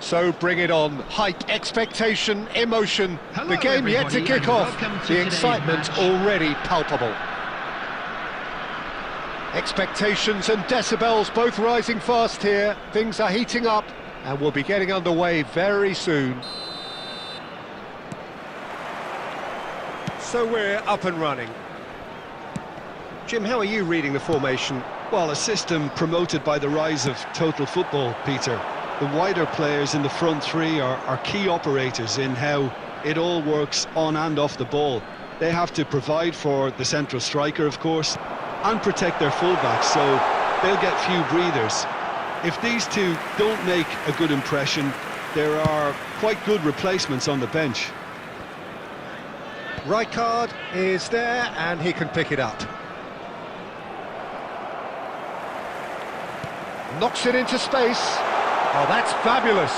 So bring it on. Hype, expectation, emotion. The game yet to kick off. The excitement already palpable. Expectations and decibels both rising fast here. Things are heating up and we'll be getting underway very soon. So we're up and running. Jim, how are you reading the formation? Well, a system promoted by the rise of total football, Peter. The wider players in the front three are key operators in how it all works on and off the ball. They have to provide for the central striker, of course, and protect their fullbacks, so they'll get few breathers. If these two don't make a good impression, there are quite good replacements on the bench. Rijkaard is there and he can pick it up. Knocks it into space. Oh, that's fabulous.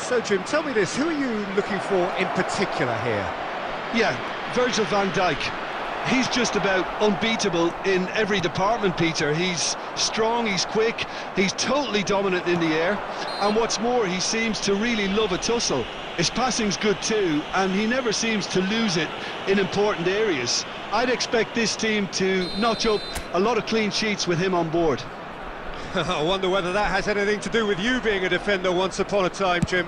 So, Jim, tell me this, who are you looking for in particular here? Yeah, Virgil van Dijk. He's just about unbeatable in every department, Peter. He's strong, he's quick, he's totally dominant in the air, and what's more, he seems to really love a tussle. His passing's good too, and he never seems to lose it in important areas. I'd expect this team to notch up a lot of clean sheets with him on board. I wonder whether that has anything to do with you being a defender once upon a time, Jim.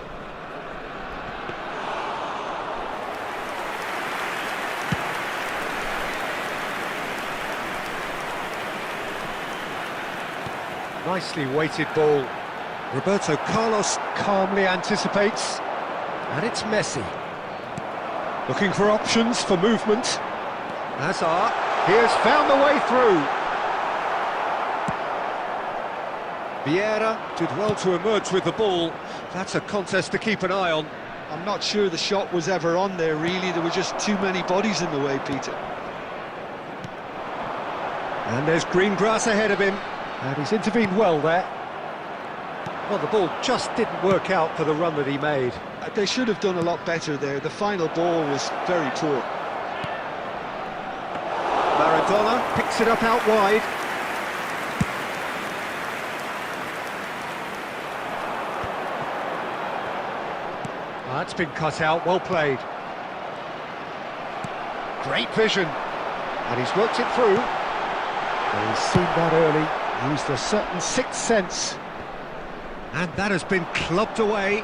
Nicely weighted ball. Roberto Carlos calmly anticipates, and it's Messi. Looking for options for movement. Hazard, he has found the way through. Vieira did well to emerge with the ball. That's a contest to keep an eye on. I'm not sure the shot was ever on there, really. There were just too many bodies in the way, Peter. And there's green grass ahead of him. And he's intervened well there. Well, the ball just didn't work out for the run that he made. They should have done a lot better there. The final ball was very poor. Maradona picks it up out wide. That's been cut out, well played. Great vision. And he's worked it through. And he's seen that early. Used a certain sixth sense. And that has been clubbed away.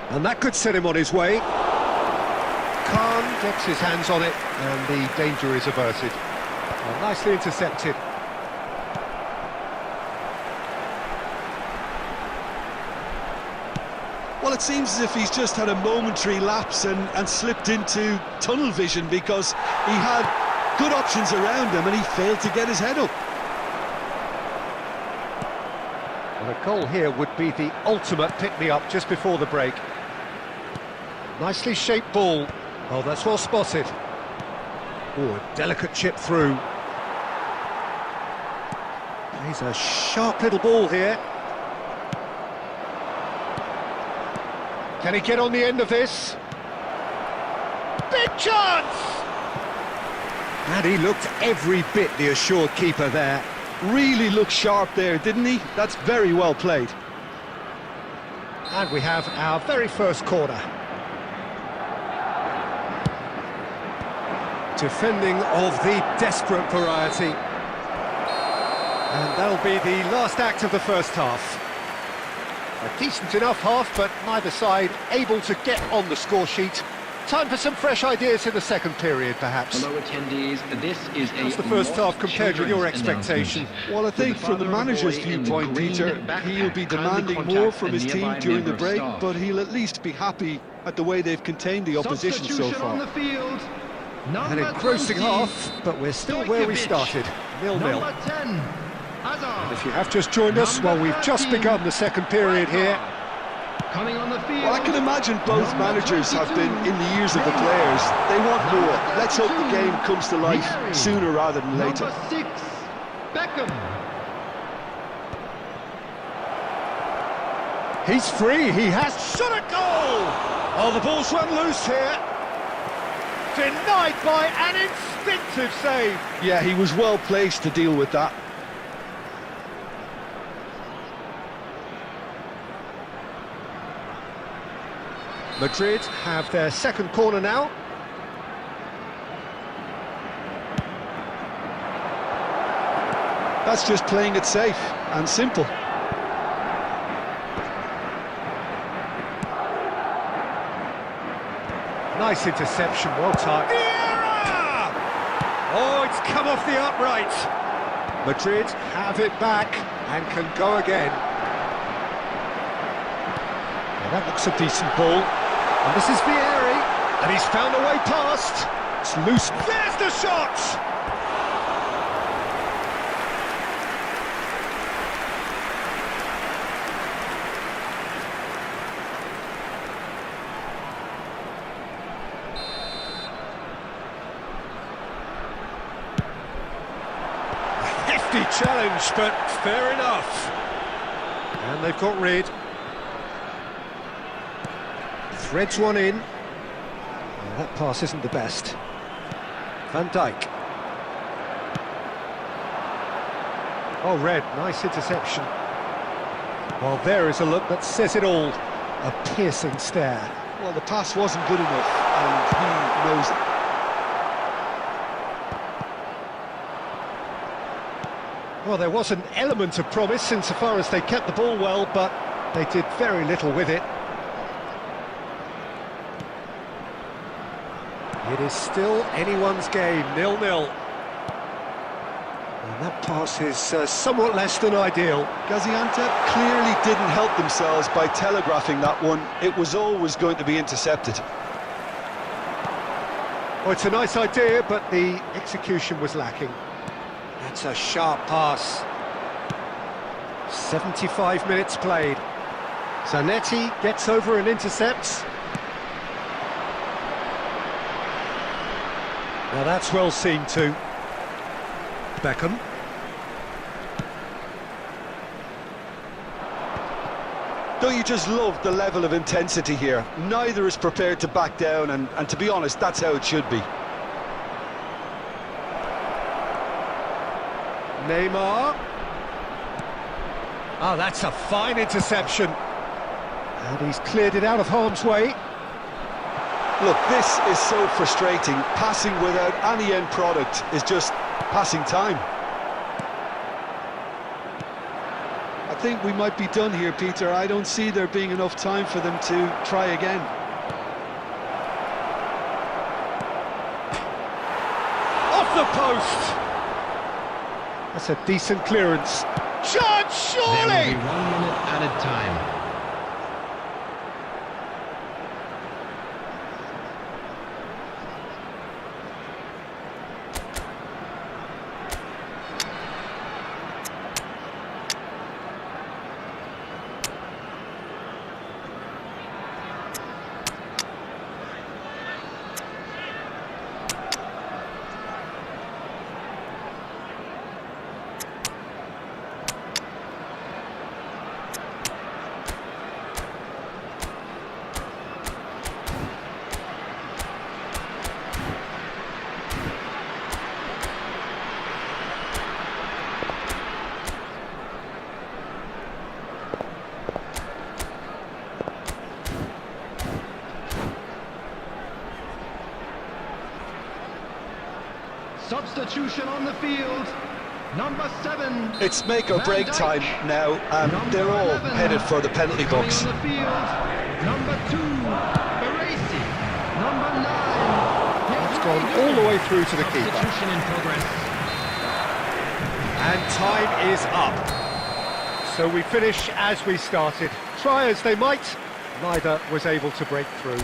And that could set him on his way. Khan gets his hands on it, and the danger is averted. Well, nicely intercepted. Well, it seems as if he's just had a momentary lapse and slipped into tunnel vision, because he had good options around him and he failed to get his head up. Well, a goal here would be the ultimate pick-me-up just before the break. Nicely shaped ball. Oh, that's well spotted. Oh, a delicate chip through. He's a sharp little ball here. Can he get on the end of this? Big chance! And he looked every bit the assured keeper there. Really looked sharp there, didn't he? That's very well played. And we have our very first corner. Defending of the desperate variety. And that'll be the last act of the first half. A decent enough half, but neither side able to get on the score sheet. Time for some fresh ideas in the second period, perhaps. Hello attendees, this is How's the first half compared with your expectation? Well, I think from the manager's viewpoint, Peter, he'll be demanding more from his team during the break, but he'll at least be happy at the way they've contained the opposition so far. An engrossing half, but we're still where we started, 0-0. And if you have just joined us, well, we've just begun the second period here. Well, I can imagine both managers have been in the ears of the players. They want more. Let's hope the game comes to life sooner rather than later. He's free, he has shot a goal! Oh, the ball's run loose here. Denied by an instinctive save. Yeah, he was well placed to deal with that. Madrid have their second corner now. That's just playing it safe and simple. Nice interception, well timed. Vieira! Oh, it's come off the upright. Madrid have it back and can go again. Well, that looks a decent ball. And this is Vieira, and he's found a way past. It's loose. There's the shot! Hefty challenge, but fair enough. And they've got rid. Threads one in. Well, that pass isn't the best. Van Dijk. Oh, Red, nice interception. Well, there is a look that says it all. A piercing stare. Well, the pass wasn't good enough, and he knows it. Well, there was an element of promise insofar as they kept the ball well, but they did very little with it. It is still anyone's game, 0-0. And that pass is somewhat less than ideal. Gaziantep clearly didn't help themselves by telegraphing that one. It was always going to be intercepted. Well, it's a nice idea, but the execution was lacking. That's a sharp pass. 75 minutes played. Zanetti gets over and intercepts. Now that's well seen too. Beckham. Don't you just love the level of intensity here? Neither is prepared to back down, and to be honest, that's how it should be. Neymar. Oh, that's a fine interception. And he's cleared it out of harm's way. Look, this is so frustrating. Passing without any end product is just passing time. I think we might be done here, Peter. I don't see there being enough time for them to try again. Off the post! That's a decent clearance. Chance, surely! There will be 1 minute added time. Substitution on the field. Number 7. It's make or break Van Dijk. time now, and Number they're all 11. headed for the penalty Coming box. on the field. Number 2. Baresi. Number 9. It's gone all the way through to the keeper. Substitution in progress. And time is up. So we finish as we started. Try as they might, neither was able to break through.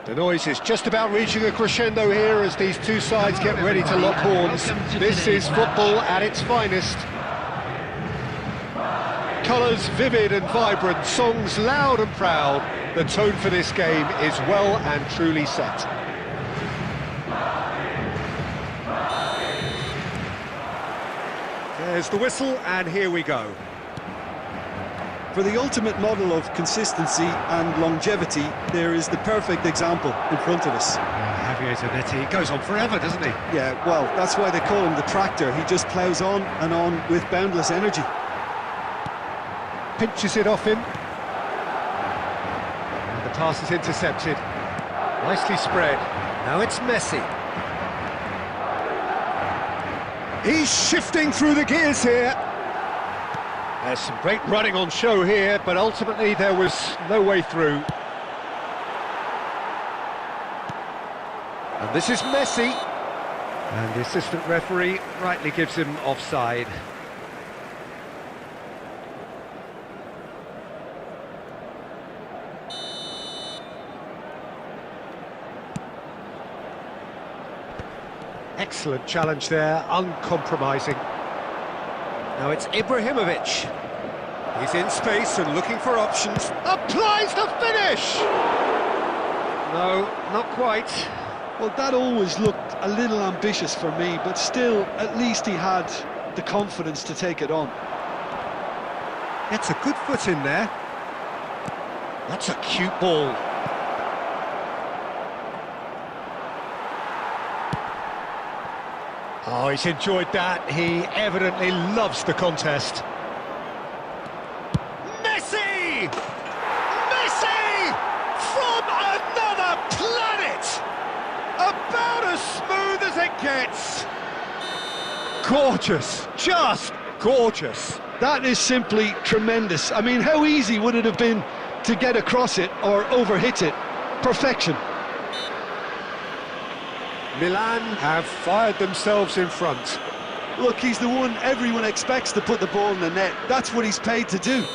The noise is just about reaching a crescendo here as these two sides get ready to lock horns. This is football at its finest. Colours vivid and vibrant, songs loud and proud. The tone for this game is well and truly set. There's the whistle, and here we go. For the ultimate model of consistency and longevity, there is the perfect example in front of us. Javier Zanetti goes on forever, doesn't he? Yeah, well, that's why they call him the tractor. He just ploughs on and on with boundless energy. Pinches it off him. And the pass is intercepted. Nicely spread. Now it's Messi. He's shifting through the gears here. There's some great running on show here, but ultimately there was no way through. And this is Messi. And the assistant referee rightly gives him offside. Excellent challenge there, uncompromising. Now it's Ibrahimovic. He's in space and looking for options. Applies the finish! No, not quite. Well, that always looked a little ambitious for me, but still, at least he had the confidence to take it on. Gets a good foot in there. That's a cute ball. Oh, he's enjoyed that. He evidently loves the contest. Messi! Messi! From another planet! About as smooth as it gets. Gorgeous, just gorgeous. That is simply tremendous. I mean, how easy would it have been to get across it or overhit it? Perfection. Milan have fired themselves in front. Look, he's the one everyone expects to put the ball in the net. That's what he's paid to do.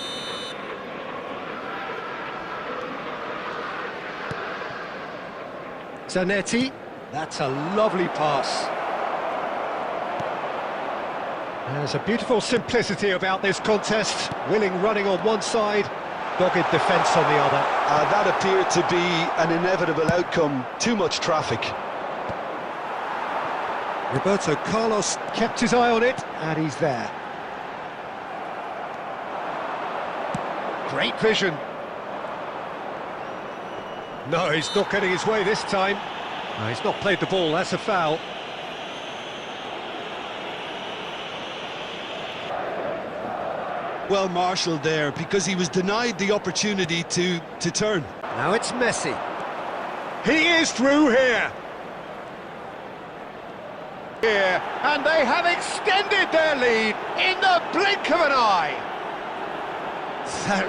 Zanetti, that's a lovely pass. There's a beautiful simplicity about this contest. Willing running on one side, dogged defence on the other. That appeared to be an inevitable outcome. Too much traffic. Roberto Carlos kept his eye on it, and he's there. Great vision. No, he's not getting his way this time. No, he's not played the ball, that's a foul. Well marshalled there, because he was denied the opportunity to turn. Now it's Messi. He is through here. And they have extended their lead in the blink of an eye. That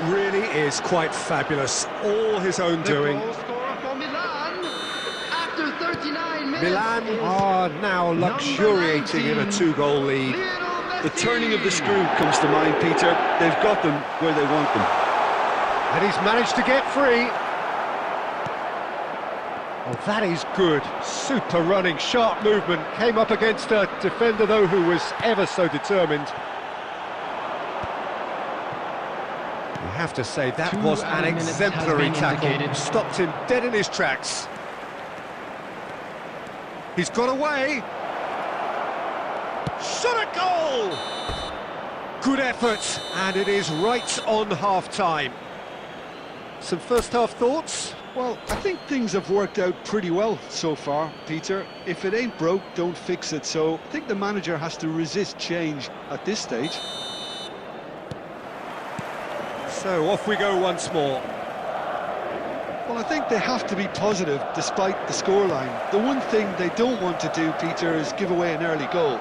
really is quite fabulous. All his own doing. The goal scorer for Milan after 39 minutes. Milan are now luxuriating in a two-goal lead. The turning of the screw comes to mind, Peter. They've got them where they want them. And he's managed to get free. Oh, that is good. Super running, sharp movement. Came up against a defender, though, who was ever so determined. You have to say, that was an exemplary tackle. Stopped him dead in his tracks. He's got away. Shot a goal! Good effort, and it is right on half-time. Some first-half thoughts? Well, I think things have worked out pretty well so far, Peter. If it ain't broke, don't fix it. So I think the manager has to resist change at this stage. So off we go once more. Well, I think they have to be positive despite the scoreline. The one thing they don't want to do, Peter, is give away an early goal.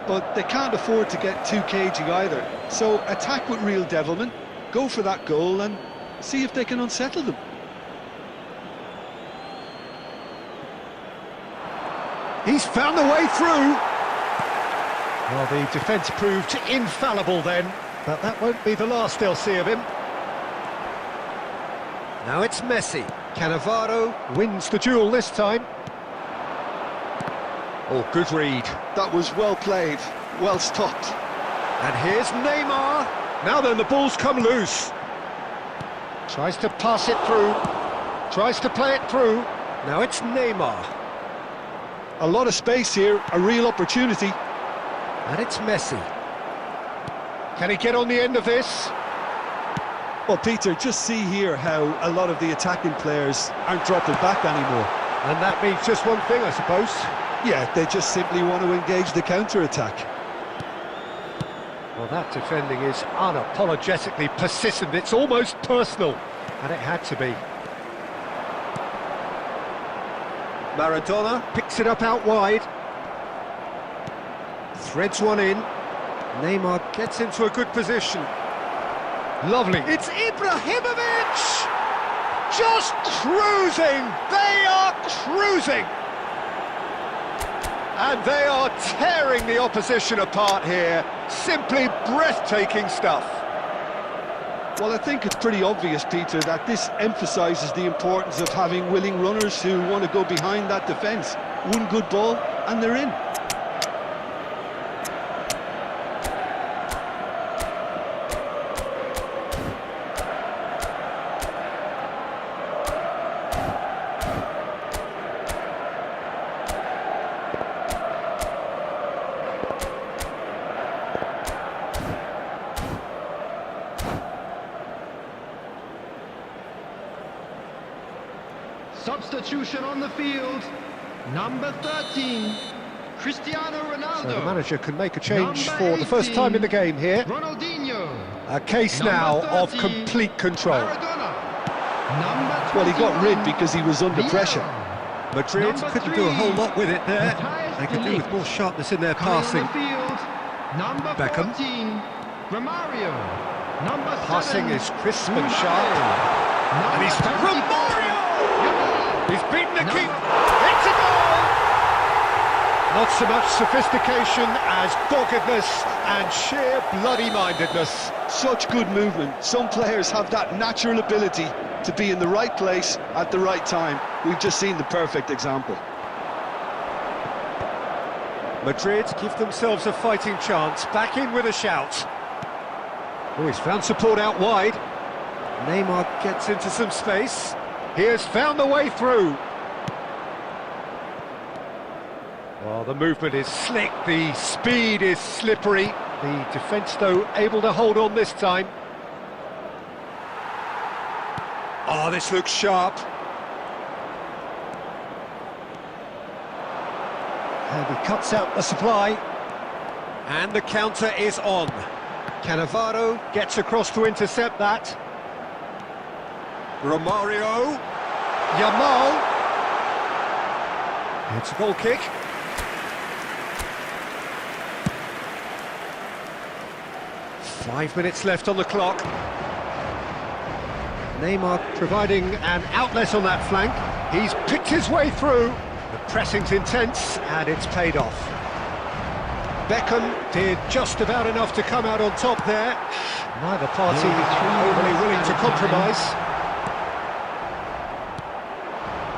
But they can't afford to get too cagey either. So attack with real devilment, go for that goal and see if they can unsettle them. He's found the way through. Well, the defence proved infallible then, but that won't be the last they'll see of him. Now it's Messi. Cannavaro wins the duel this time. Oh, good read. That was well played, well stopped. And here's Neymar. Now then, the ball's come loose. Tries to pass it through. Tries to play it through. Now it's Neymar. A lot of space here, a real opportunity. And it's Messi. Can he get on the end of this? Well, Peter, just see here how a lot of the attacking players aren't dropping back anymore. And that means just one thing, I suppose. Yeah, they just simply want to engage the counter-attack. Well, that defending is unapologetically persistent. It's almost personal. And it had to be. Maradona picks it up out wide. Threads one in. Neymar gets into a good position. Lovely. It's Ibrahimovic! Just cruising! They are cruising! And they are tearing the opposition apart here. Simply breathtaking stuff. Well, I think it's pretty obvious, Peter, that this emphasises the importance of having willing runners who want to go behind that defence. One good ball, and they're in. Substitution on the field. Number 13, Cristiano Ronaldo. So the manager can make a change Number for the first 18, time in the game here. Ronaldinho. A case Number now of 30, complete control. Maradona. Number Well, he got 21, rid because he was under Vieira. pressure. Madrid Number couldn't do a whole 3, lot with it there. Matthias They could do with Deligt. more sharpness in their Coming passing. on the field, number Beckham. 14, Romario. Number 7, Passing is crisp and Mbappe. sharp. Number And he's 24, Romario! Yamal. He's beaten the Number- keeper. It's a goal! Not so much sophistication as doggedness and sheer bloody-mindedness. Such good movement. Some players have that natural ability to be in the right place at the right time. We've just seen the perfect example. Madrid give themselves a fighting chance, back in with a shout. Oh, he's found support out wide. Neymar gets into some space. He has found the way through. Well, the movement is slick, the speed is slippery. The defence, though, able to hold on this time. Oh, this looks sharp. And he cuts out the supply. And the counter is on. Cannavaro gets across to intercept that. Romario. Yamal. It's a goal kick. Five minutes left on the clock. Neymar providing an outlet on that flank. He's picked his way through. The pressing's intense and it's paid off. Beckham did just about enough to come out on top there. Neither party overly willing to compromise.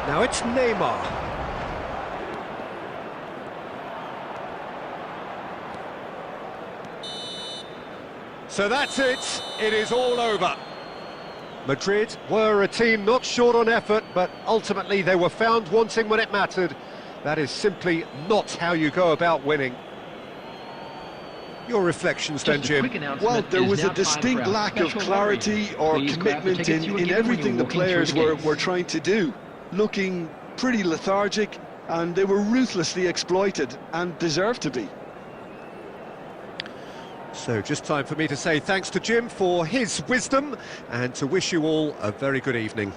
Now it's Neymar. So that's it. It is all over. Madrid were a team not short on effort, but ultimately they were found wanting when it mattered. That is simply not how you go about winning. Your reflections then, Jim? Well, there was a distinct lack of clarity or commitment in everything the players were trying to do. Looking pretty lethargic, and they were ruthlessly exploited and deserved to be. So just time for me to say thanks to Jim for his wisdom and to wish you all a very good evening.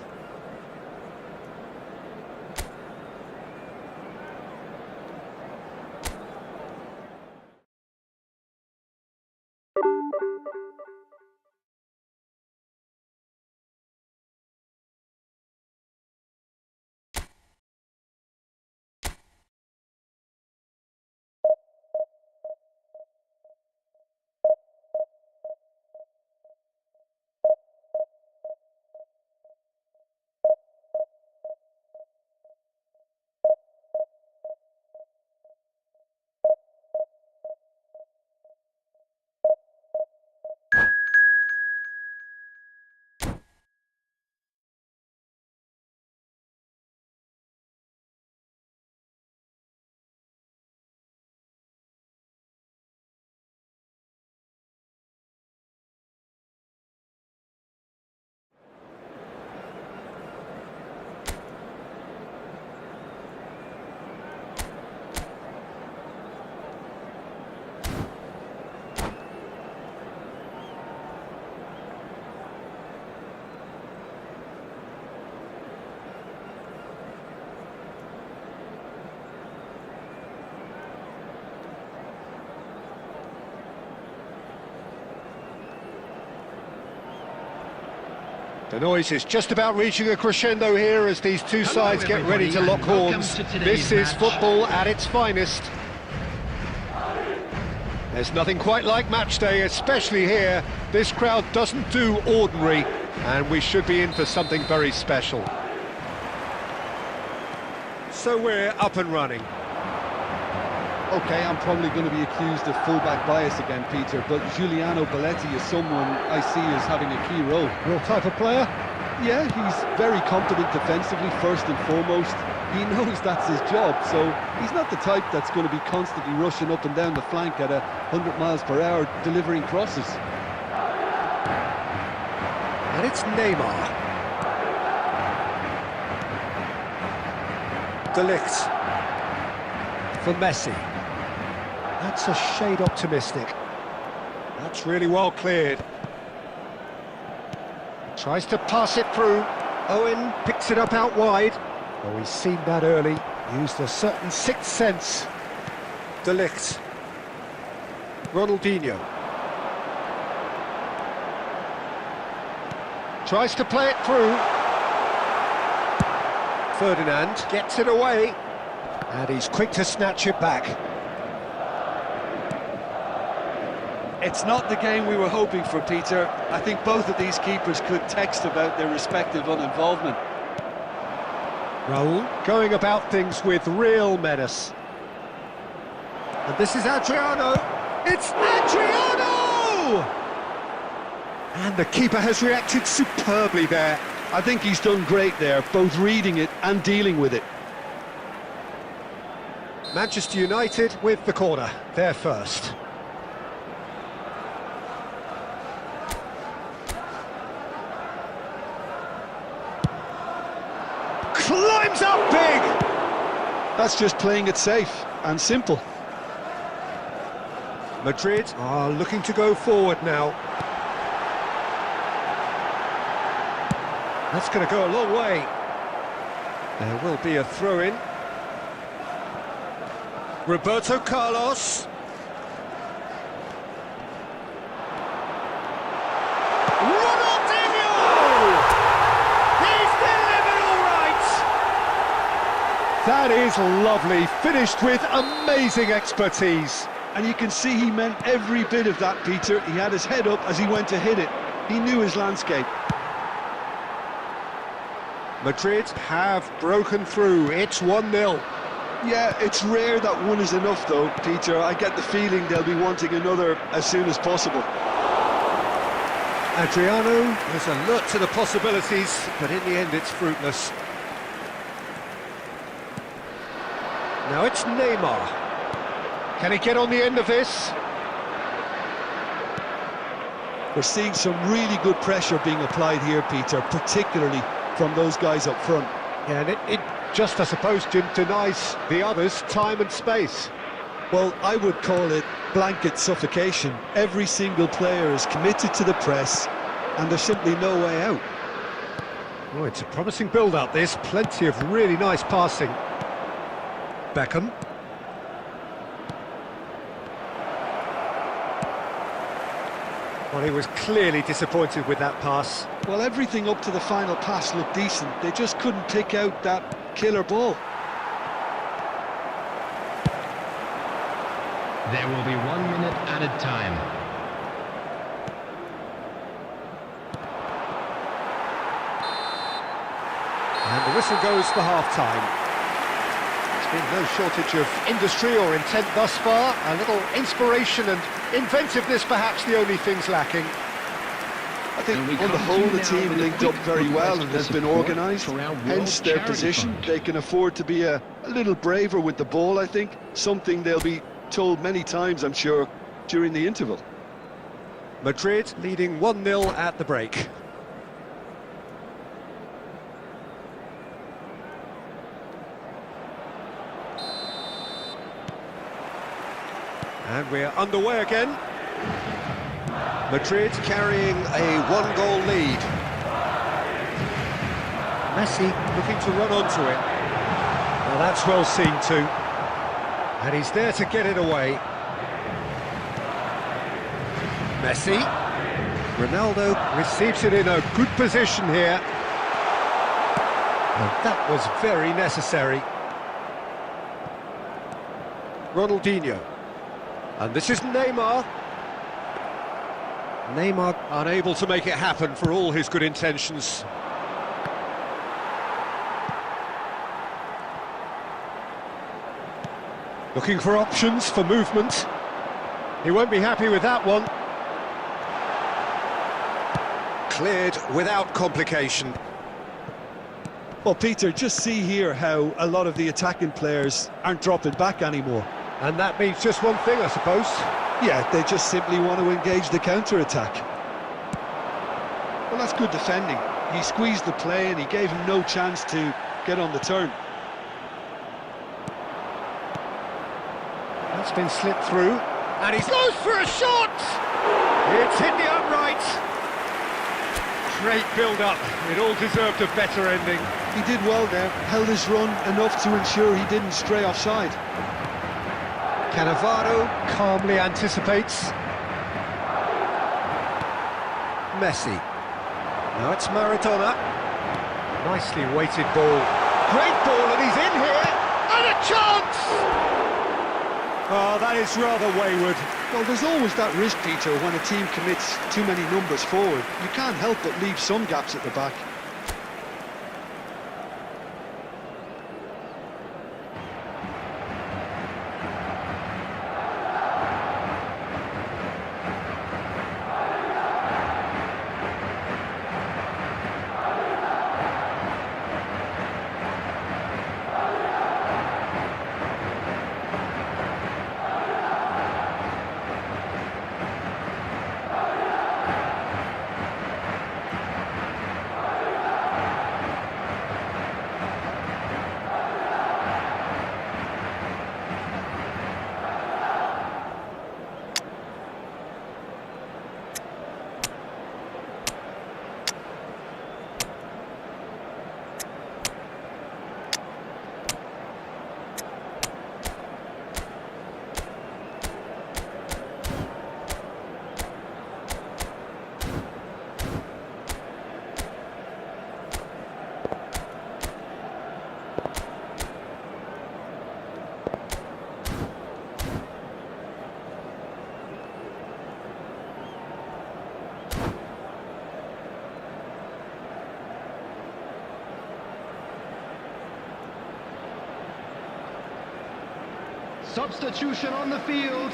The noise is just about reaching a crescendo here as these two sides get ready to lock horns. This is football at its finest. There's nothing quite like match day, especially here. This crowd doesn't do ordinary, and we should be in for something very special. So we're up and running. Okay, I'm probably going to be accused of fullback bias again, Peter, but Giuliano Belletti is someone I see as having a key role. Your type of player? Yeah, he's very competent defensively, first and foremost. He knows that's his job, so he's not the type that's going to be constantly rushing up and down the flank at 100 miles per hour, delivering crosses. And it's Neymar. De Ligt. For Messi. That's a shade optimistic. That's really well cleared. Tries to pass it through. Owen picks it up out wide. Oh, he's seen that early. Used a certain sixth sense. De Ligt. Ronaldinho. Tries to play it through. Ferdinand gets it away. And he's quick to snatch it back. It's not the game we were hoping for, Peter. I think both of these keepers could text about their respective uninvolvement. Raul going about things with real menace. And this is Adriano. It's Adriano! And the keeper has reacted superbly there. I think he's done great there, both reading it and dealing with it. Manchester United with the corner, they're first. Climbs up big! That's just playing it safe and simple. Madrid are looking to go forward now. That's going to go a long way. There will be a throw-in. Roberto Carlos. Ronaldinho! He's delivered all right! That is lovely, finished with amazing expertise. And you can see he meant every bit of that, Peter. He had his head up as he went to hit it. He knew his landscape. Madrid have broken through, it's 1-0. Yeah, it's rare that one is enough though, Peter. I get the feeling they'll be wanting another as soon as possible. Adriano is alert to the possibilities, but in the end it's fruitless. Now it's Neymar. Can he get on the end of this? We're seeing some really good pressure being applied here, Peter, particularly from those guys up front. Yeah, and it just, I suppose, Jim, denies the others time and space. Well, I would call it blanket suffocation. Every single player is committed to the press, and there's simply no way out. Oh, it's a promising build-up, this. Plenty of really nice passing. Beckham. Well, he was clearly disappointed with that pass. Well, everything up to the final pass looked decent. They just couldn't pick out that killer ball. There will be 1 minute added time. And the whistle goes for half-time. There's been no shortage of industry or intent thus far. A little inspiration and inventiveness, perhaps the only things lacking. I think on the whole the team linked up very well and has been organised, hence their position. They can afford to be a little braver with the ball, I think, something they'll be told many times, I'm sure, during the interval. Madrid leading 1-0 at the break. And we're underway again. Madrid carrying a 1-goal lead. Messi looking to run onto it. Well, that's well seen too. And he's there to get it away. Messi. Ronaldo receives it in a good position here. And that was very necessary. Ronaldinho. And this is Neymar. Neymar unable to make it happen for all his good intentions. Looking for options for movement. He won't be happy with that one. Cleared without complication. Well, Peter, just see here how a lot of the attacking players aren't dropping back anymore. And that means just one thing, I suppose. Yeah, they just simply want to engage the counter-attack. Well, that's good defending. He squeezed the play and he gave him no chance to get on the turn. That's been slipped through. And he's goes for a shot! It's hit the upright. Great build-up. It all deserved a better ending. He did well there, held his run enough to ensure he didn't stray offside. Cannavaro calmly anticipates. Messi. Now it's Maradona. Nicely weighted ball. Great ball, and he's in here! And a chance! Oh, that is rather wayward. Well, there's always that risk, Peter, when a team commits too many numbers forward. You can't help but leave some gaps at the back. Substitution on the field,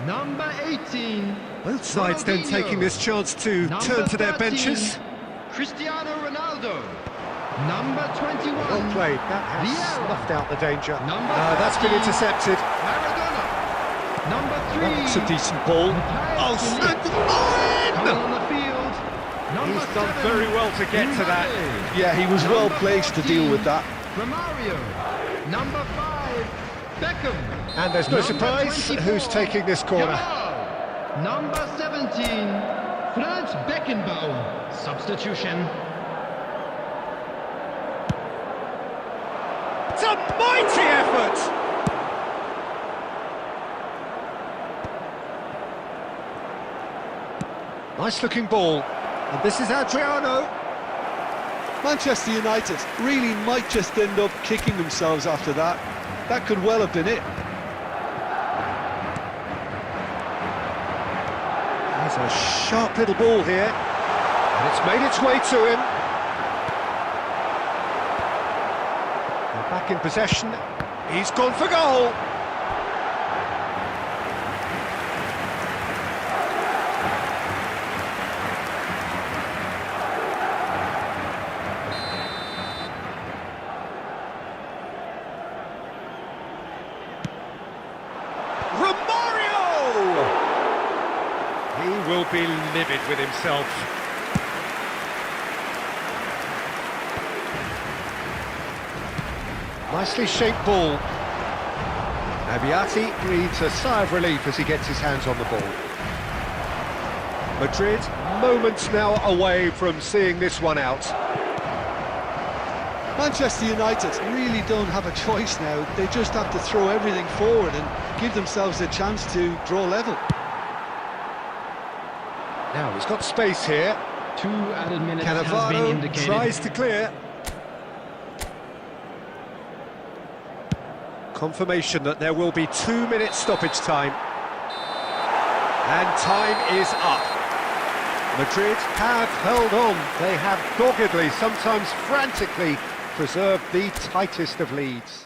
number 18. Both sides then Ronaldinho. taking this chance to Number turn to their 13, benches. Cristiano Ronaldo. Number 21. Well played, that has Vieira. snuffed out the danger. Number That's been 13. intercepted. Maradona. Number 3. That's a decent ball. Oh, Coming oh, on the field, number he's done 7. very well to get to that. Mbappe. Yeah, he was well Number placed to deal with that. 14, Romario. Number 5, Beckham. And there's no Number surprise 24, who's taking this corner. Yamal. Number 17, Franz Beckenbauer. Substitution. It's a mighty effort! Nice looking ball. And this is Adriano. Manchester United really might just end up kicking themselves after that. That could well have been it. There's a sharp little ball here. And it's made its way to him. And back in possession. He's gone for goal. He will be livid with himself. Nicely shaped ball. Abiati breathes a sigh of relief as he gets his hands on the ball. Madrid, moments now away from seeing this one out. Manchester United really don't have a choice now. They just have to throw everything forward and give themselves a chance to draw level. Now he's got space here. 2 added minutes has been Cannavaro indicated. tries to clear. Confirmation that there will be 2 minute stoppage time. And time is up. Madrid have held on. They have doggedly, sometimes frantically, preserved the tightest of leads.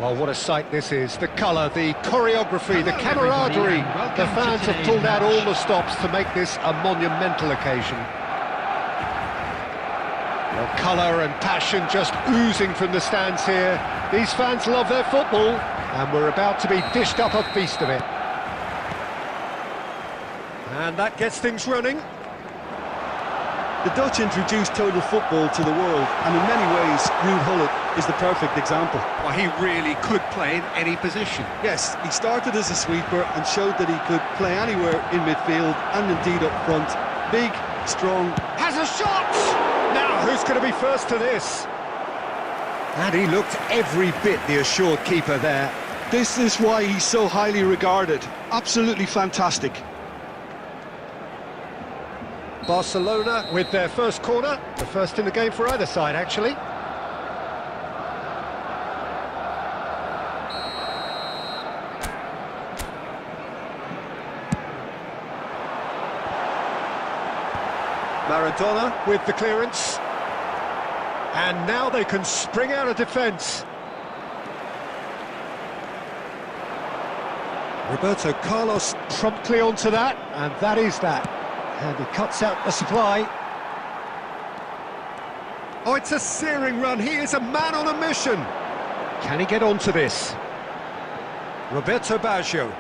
Well, what a sight this is. The colour, the choreography, the camaraderie. The fans have pulled out all the stops to make this a monumental occasion. Well, colour and passion just oozing from the stands here. These fans love their football, and we're about to be dished up a feast of it. And that gets things running. The Dutch introduced total football to the world, and in many ways, Ruud Gullit is the perfect example. Well, he really could play in any position. Yes, he started as a sweeper and showed that he could play anywhere in midfield and indeed up front. Big, strong. Has a shot! Now, who's going to be first to this? And he looked every bit the assured keeper there. This is why he's so highly regarded. Absolutely fantastic. Barcelona with their first corner, the first in the game for either side, actually. Maradona with the clearance. And now they can spring out of defence. Roberto Carlos promptly onto that, and that is that. And he cuts out the supply. Oh, it's a searing run. He is a man on a mission. Can he get onto this? Roberto Baggio.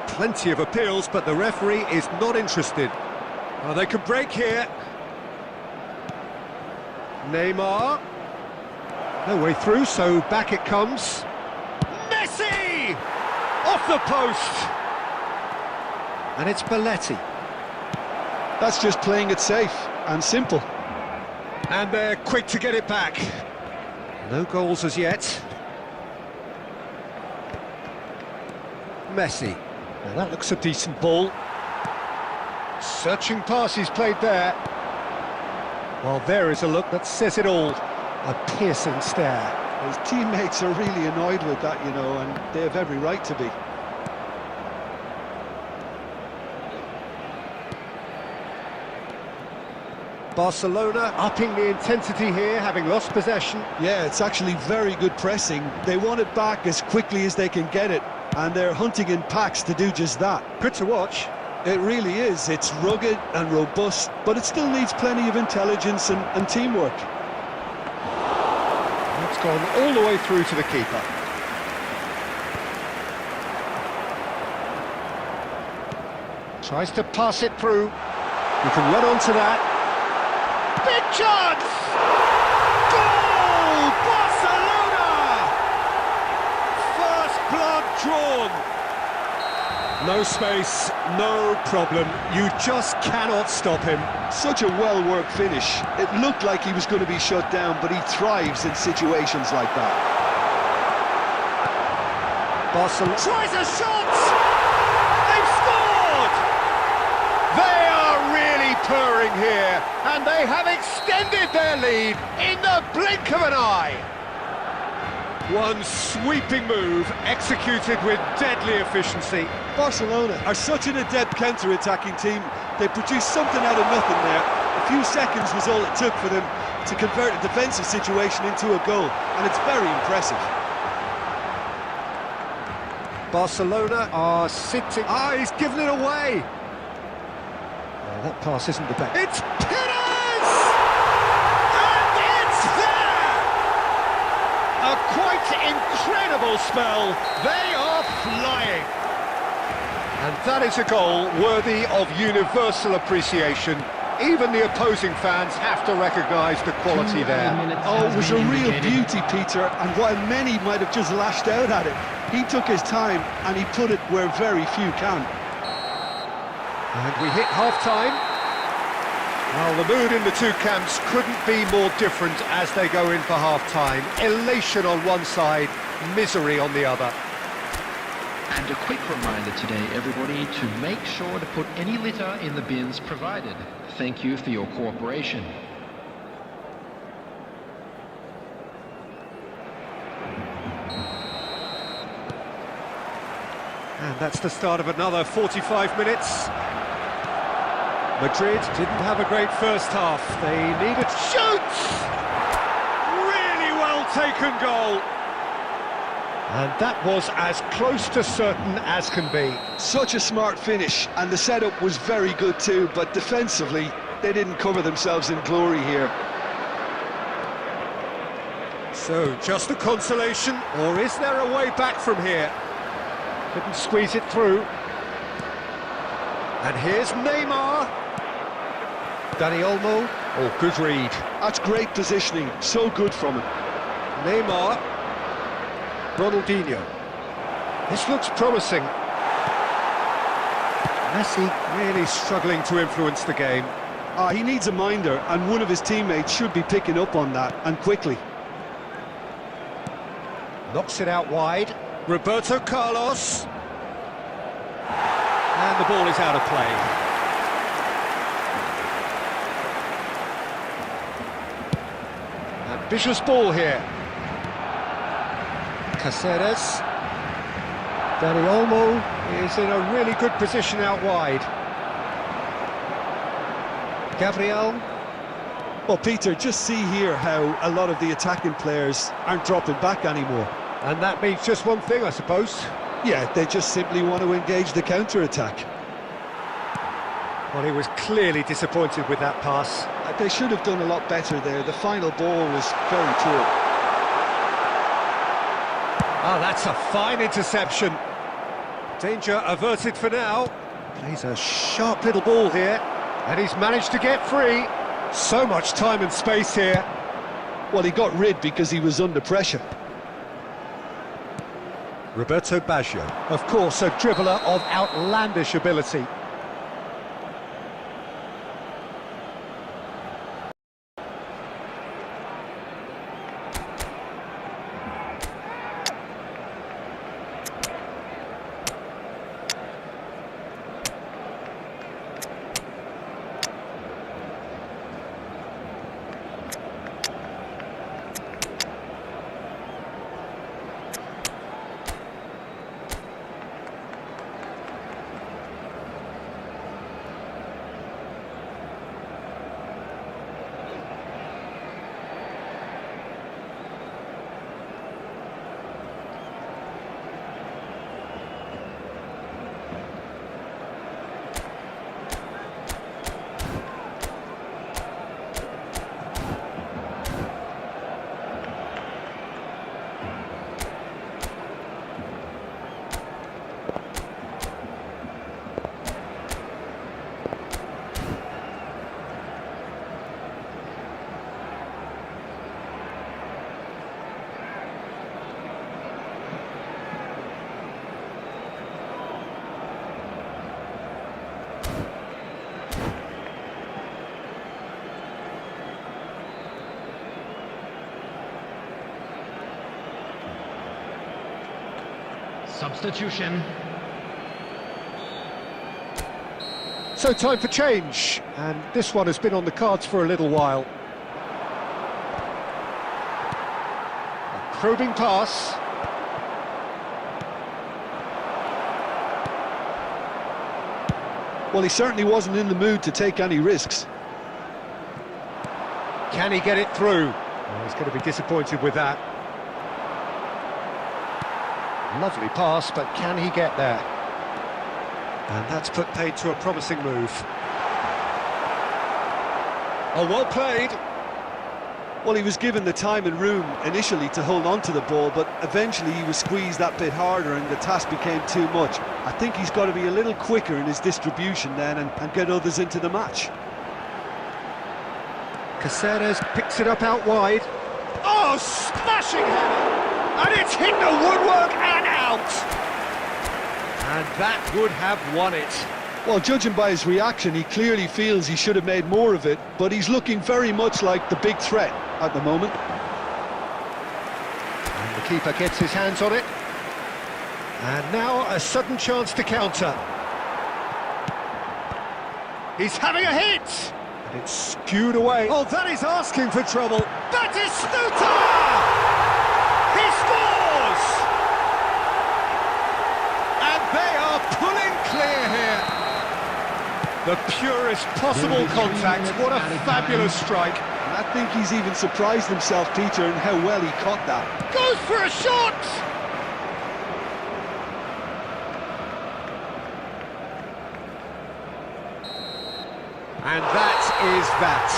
Plenty of appeals, but the referee is not interested. Oh, they could break here. Neymar. No way through, so back it comes. Messi! Off the post! And it's Belletti. That's just playing it safe and simple. And they're quick to get it back. No goals as yet. Messi. Now that looks a decent ball. Searching pass he's played there. Well, there is a look that says it all. A piercing stare. His teammates are really annoyed with that, you know, and they have every right to be. Barcelona upping the intensity here, having lost possession. Yeah, it's actually very good pressing. They want it back as quickly as they can get it, and they're hunting in packs to do just that. Good to watch. It really is. It's rugged and robust, but it still needs plenty of intelligence and teamwork. It's gone all the way through to the keeper. Tries to pass it through. You can run onto that. Big chance! Goal! Barcelona! First blood drawn. No space, no problem. You just cannot stop him. Such a well-worked finish. It looked like he was going to be shut down, but he thrives in situations like that. Barcelona tries a shot! They've scored! They are really purring here, and they have extended their lead in the blink of an eye. One sweeping move, executed with deadly efficiency. Barcelona are such an adept counter-attacking team. They produced something out of nothing there. A few seconds was all it took for them to convert a defensive situation into a goal, and it's very impressive. Barcelona are sitting... he's given it away! Oh, that pass isn't the best. It's Perez! And it's there! A quite incredible spell. They are flying. And that is a goal worthy of universal appreciation. Even the opposing fans have to recognise the quality there. Oh, it was a real beauty, Peter, and while many might have just lashed out at it, he took his time and he put it where very few can. And we hit half-time. Well, the mood in the two camps couldn't be more different as they go in for half-time. Elation on one side, misery on the other. And a quick reminder today, everybody, to make sure to put any litter in the bins provided. Thank you for your cooperation. And that's the start of another 45 minutes. Madrid didn't have a great first half. They needed... Shoots! Really well taken goal. And that was as close to certain as can be. Such a smart finish, and the setup was very good too, but defensively, they didn't cover themselves in glory here. So, just a consolation, or is there a way back from here? Couldn't squeeze it through. And here's Neymar. Dani Olmo. Oh, good read. That's great positioning, so good from him. Neymar. Ronaldinho. This looks promising. Messi really struggling to influence the game. He needs a minder, and one of his teammates should be picking up on that, and quickly. Knocks it out wide. Roberto Carlos. And the ball is out of play. Ambitious ball here. Caceres. Dani Olmo is in a really good position out wide. Gabriel. Well, Peter, just see here how a lot of the attacking players aren't dropping back anymore. And that means just one thing, I suppose. Yeah, they just simply want to engage the counter-attack. Well, he was clearly disappointed with that pass. They should have done a lot better there. The final ball was very poor. Oh, that's a fine interception. Danger averted for now. Plays a sharp little ball here, and he's managed to get free. So much time and space here. Well, he got rid because he was under pressure. Roberto Baggio, of course, a dribbler of outlandish ability. Substitution. So time for change, and this one has been on the cards for a little while. A probing pass. Well, he certainly wasn't in the mood to take any risks. Can he get it through? Oh, he's going to be disappointed with that. Lovely pass, but can he get there? And that's put paid to a promising move. Oh, well played. Well, he was given the time and room initially to hold on to the ball, but eventually he was squeezed that bit harder and the task became too much. I think he's got to be a little quicker in his distribution then and get others into the match. Caceres picks it up out wide. Oh, smashing header! And it's hit the woodwork and out! And that would have won it. Well, judging by his reaction, he clearly feels he should have made more of it, but he's looking very much like the big threat at the moment. And the keeper gets his hands on it. And now a sudden chance to counter. He's having a hit! And it's skewed away. Oh, that is asking for trouble. Batistuta! He scores! And they are pulling clear here. The purest possible contact. What a fabulous strike. And I think he's even surprised himself, Peter, in how well he caught that. Goes for a shot! And that is that.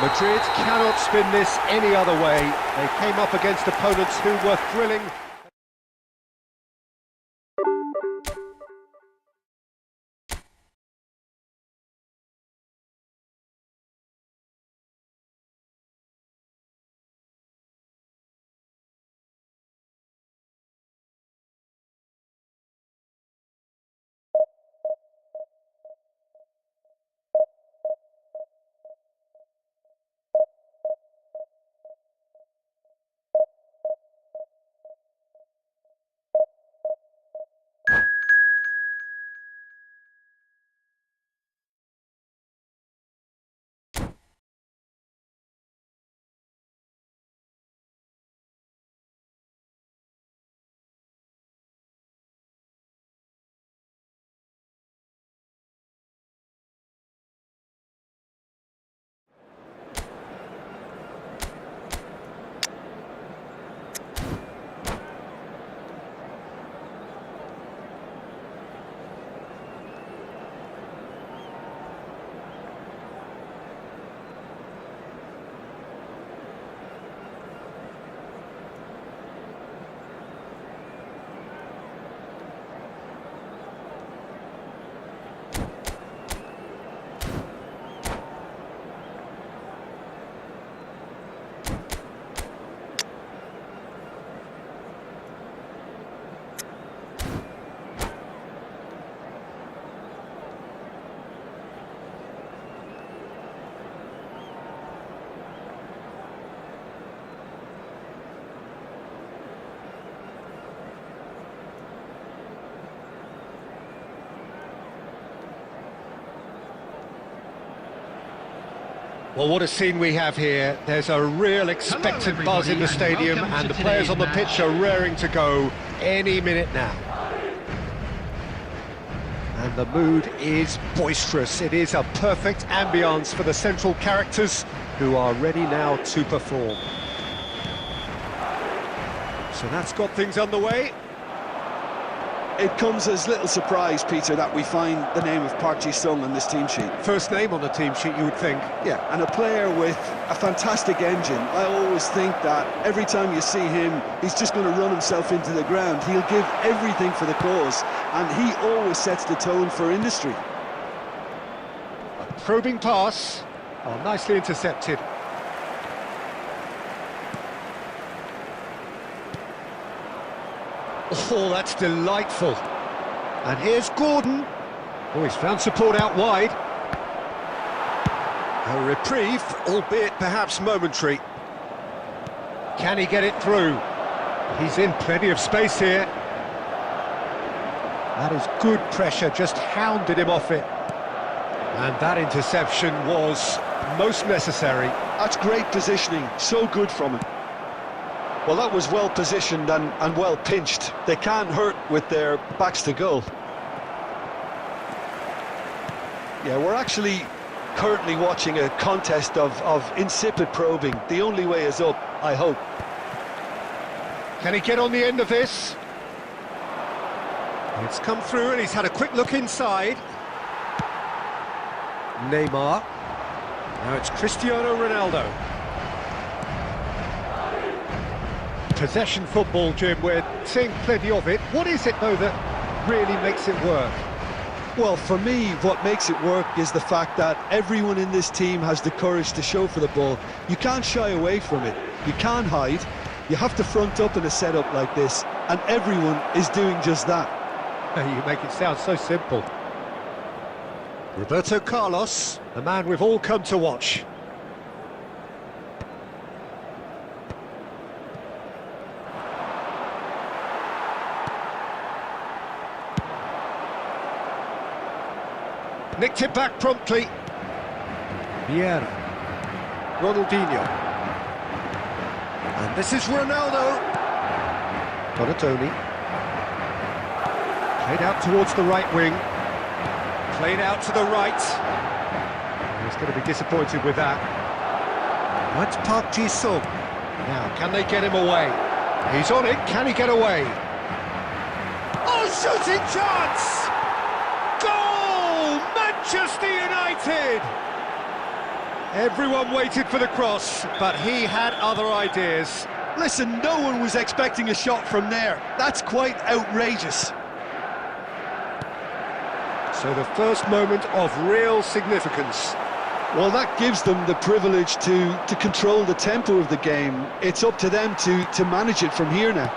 Madrid cannot spin this any other way. They came up against opponents who were thrilling. Well, what a scene we have here. There's a real expected buzz in the stadium, and the players on the pitch are raring to go any minute now. And the mood is boisterous. It is a perfect ambience for the central characters who are ready now to perform. So that's got things underway. It comes as little surprise, Peter, that we find the name of Park Ji-sung on this team sheet. First name on the team sheet, you would think. Yeah, and a player with a fantastic engine. I always think that every time you see him, he's just going to run himself into the ground. He'll give everything for the cause, and he always sets the tone for industry. A probing pass. Oh, nicely intercepted. Oh, that's delightful. And here's Gordon. Oh, he's found support out wide. A reprieve, albeit perhaps momentary. Can he get it through? He's in plenty of space here. That is good pressure, just hounded him off it. And that interception was most necessary. That's great positioning, so good from him. Well, that was well positioned and well pinched. They can't hurt with their backs to goal. Yeah, we're actually currently watching a contest of insipid probing. The only way is up, I hope. Can he get on the end of this? It's come through and he's had a quick look inside. Neymar. Now it's Cristiano Ronaldo. Possession football, Jim, we're seeing plenty of it. What is it, though, that really makes it work? Well, for me, what makes it work is the fact that everyone in this team has the courage to show for the ball. You can't shy away from it. You can't hide. You have to front up in a setup like this, and everyone is doing just that. You make it sound so simple. Roberto Carlos, the man we've all come to watch. Nicked it back promptly. Vieira. Ronaldinho. And this is Ronaldo. Donatoni. Played out towards the right wing. Played out to the right. He's going to be disappointed with that. That's Park Ji-sung. Now, can they get him away? He's on it. Can he get away? Oh, shooting chance! Goal! Manchester United! Everyone waited for the cross, but he had other ideas. Listen, no one was expecting a shot from there. That's quite outrageous. So the first moment of real significance. Well, that gives them the privilege to control the tempo of the game. It's up to them to manage it from here now.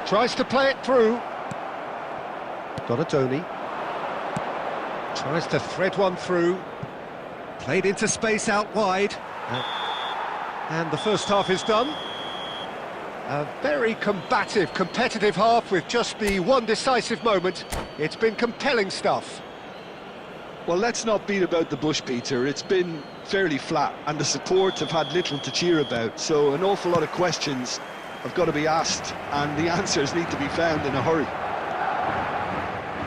Tries to play it through. Donatoni. Tries to thread one through. Played into space out wide. And the first half is done. A very combative, competitive half with just the one decisive moment. It's been compelling stuff. Well, let's not beat about the bush, Peter. It's been fairly flat, and the support have had little to cheer about. So an awful lot of questions have got to be asked, and the answers need to be found in a hurry.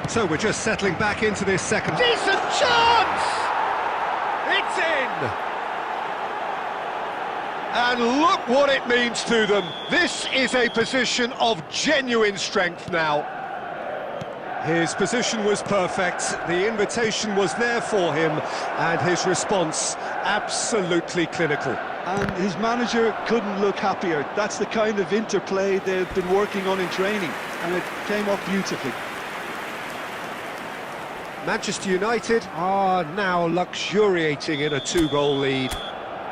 So we're just settling back into this second. Decent chance! It's in! And look what it means to them. This is a position of genuine strength now. His position was perfect, the invitation was there for him, and his response absolutely clinical. And his manager couldn't look happier. That's the kind of interplay they've been working on in training, and it came off beautifully. Manchester United are now luxuriating in a two-goal lead.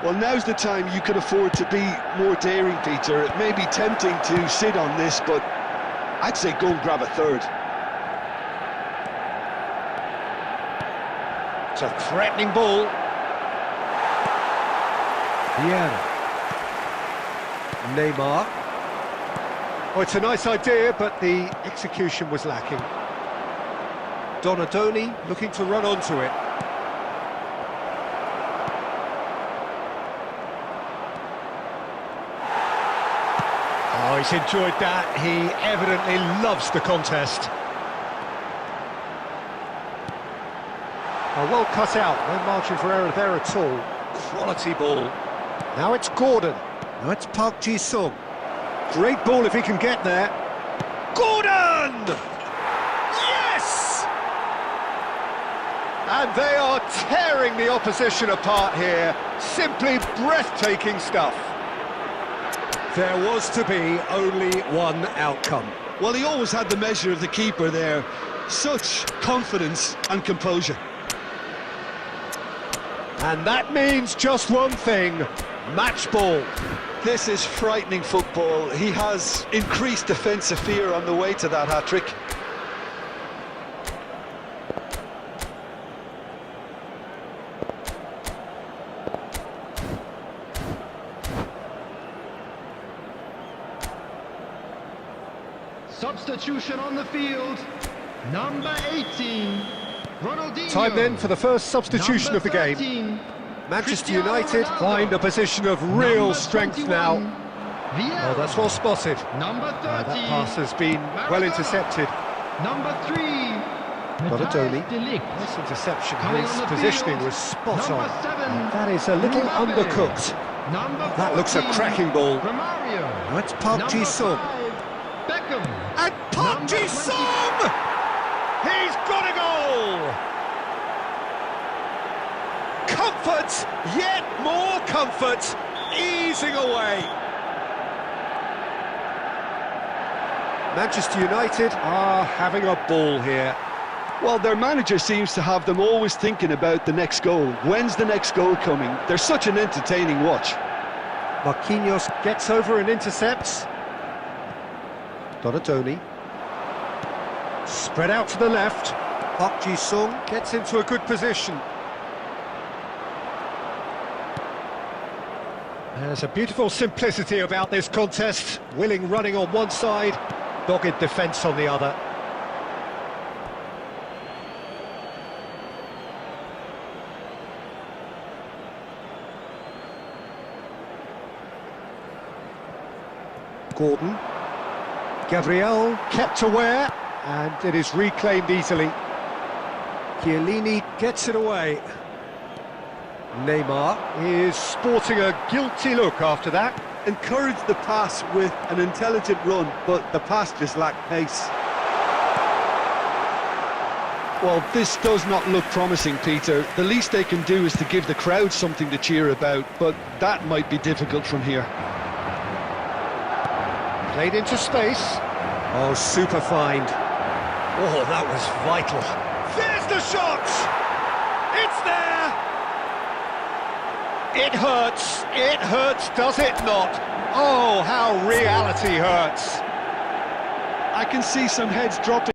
Well, now's the time you can afford to be more daring, Peter. It may be tempting to sit on this, but I'd say go and grab a third. It's a threatening ball. Vieira. Neymar. Oh, it's a nice idea, but the execution was lacking. Donatoni looking to run onto it. Oh, he's enjoyed that. He evidently loves the contest. Oh, well cut out. No margin for error there at all. Quality ball. Now it's Gordon. Now it's Park Ji-sung. Great ball if he can get there. Gordon! Yes! And they are tearing the opposition apart here. Simply breathtaking stuff. There was to be only one outcome. Well, he always had the measure of the keeper there. Such confidence and composure. And that means just one thing, match ball. This is frightening football. He has increased defensive fear on the way to that hat-trick. Substitution on the field. Number 18, Ronaldinho. Time then for the first substitution of the game. 13, Manchester Cristiano United Ronaldo. find a position of real Number strength 21, now. Vieira. Oh, that's well spotted. Number 30, That pass has been well Maradona. intercepted. Number 3, Donatoni. Delict. This interception, Coming his on the positioning field, was spot number on. 7, That is a little Mbappe. undercooked. Number That looks a 14, cracking ball. Romario. That's Park Number Ji-sung. 5, Beckham. And Park Number Ji-sung! He's got a goal! Comfort, yet more comfort, easing away. Manchester United are having a ball here. Well, their manager seems to have them always thinking about the next goal. When's the next goal coming? They're such an entertaining watch. Marquinhos gets over and intercepts. Donatoni. Spread out to the left. Park Ji-sung gets into a good position. There's a beautiful simplicity about this contest. Willing running on one side, dogged defence on the other. Gordon. Gabriel kept aware, and it is reclaimed easily. Chiellini gets it away. Neymar is sporting a guilty look after that. Encouraged the pass with an intelligent run, but the pass just lacked pace. Well, this does not look promising, Peter. The least they can do is to give the crowd something to cheer about, but that might be difficult from here. Played into space. Oh, super find. Oh, that was vital. There's the shot! It's there! It hurts, does it not? Oh, how reality hurts. I can see some heads dropping